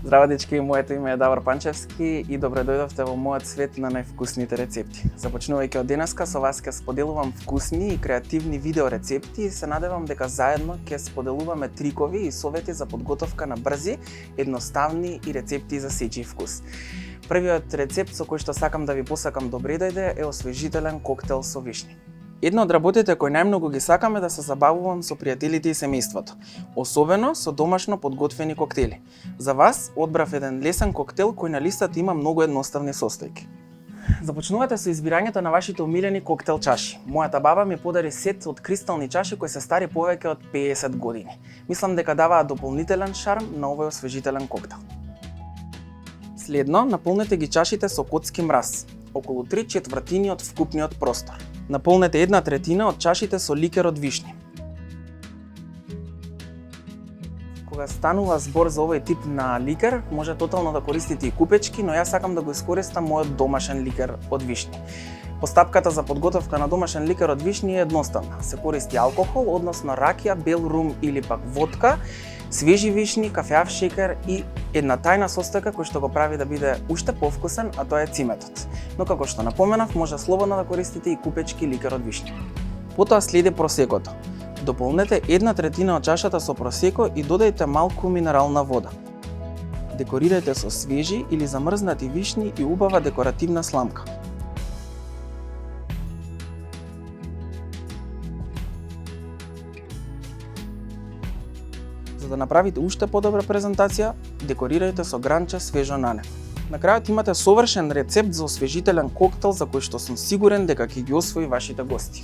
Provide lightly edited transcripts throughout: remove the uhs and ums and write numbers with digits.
Здраво дечки, моето име е Давор Панчевски и добре дојдовте во мојот свет на највкусните рецепти. Започнувајќи од денеска, со вас ќе споделувам вкусни и креативни видео рецепти и се надевам дека заедно ќе споделуваме трикови и совети за подготовка на брзи, едноставни и рецепти за сечи вкус. Првиот рецепт со кој што сакам да ви посакам добре дојде е освежителен коктел со вишни. Една од работите кои најмногу ги сакам е да се забавувам со пријателите и семејството, особено со домашно подготвени коктели. За вас одбрав еден лесен коктел кој на листата има многу едноставни состојки. Започнувате со избирањето на вашите омилени коктел чаши. Мојата баба ми подари сет од кристални чаши кои се стари повеќе од 50 години. Мислам дека даваат дополнителен шарм на овој освежителен коктел. Следно, наполнете ги чашите со котски мраз, околу 3/4 од вкупниот простор. Наполнете 1/3 од чашите со ликер од вишни. Кога станува збор за овој тип на ликер, може тотално да користите и купечки, но јас сакам да го искористам мојот домашен ликер од вишни. Постапката за подготовка на домашен ликер од вишни е едноставна. Се користи алкохол, односно ракија, бел рум или пак водка, свежи вишни, кафеав шекер и една тајна состојка која што го прави да биде уште повкусен, а тоа е циметот. Но како што напоменав, може слободно да користите и купечки ликер од вишни. Потоа следи просекото. Дополнете 1/3 од чашата со просеко и додајте малку минерална вода. Декорирајте со свежи или замрзнати вишни и убава декоративна сламка. За да направите уште подобра презентација, декорирајте со гранче свежо нане. На крајот имате совршен рецепт за освежителен коктел за кој што сум сигурен дека ќе ги освои вашите гости.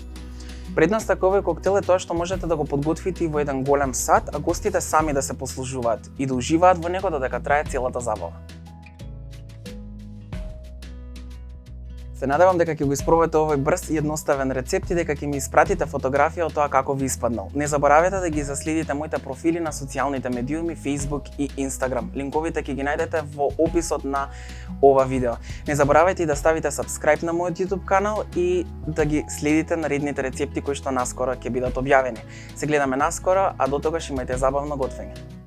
Предноста кај овој коктел е тоа што можете да го подготвите и во еден голем сад, а гостите сами да се послужуваат и да уживаат во него додека трае целата забава. Се надевам дека ќе го испробате овој брз и едноставен рецепт и дека ќе ми испратите фотографија од тоа како ви испаднал. Не заборавете да ги заследите моите профили на социјалните медиуми Facebook и Instagram. Линковите ќе ги најдете во описот на ова видео. Не заборавајте и да ставите subscribe на мојот YouTube канал и да ги следите наредните рецепти кои што наскоро ќе бидат објавени. Се гледаме наскоро, а до тогаш имајте забавно готвење.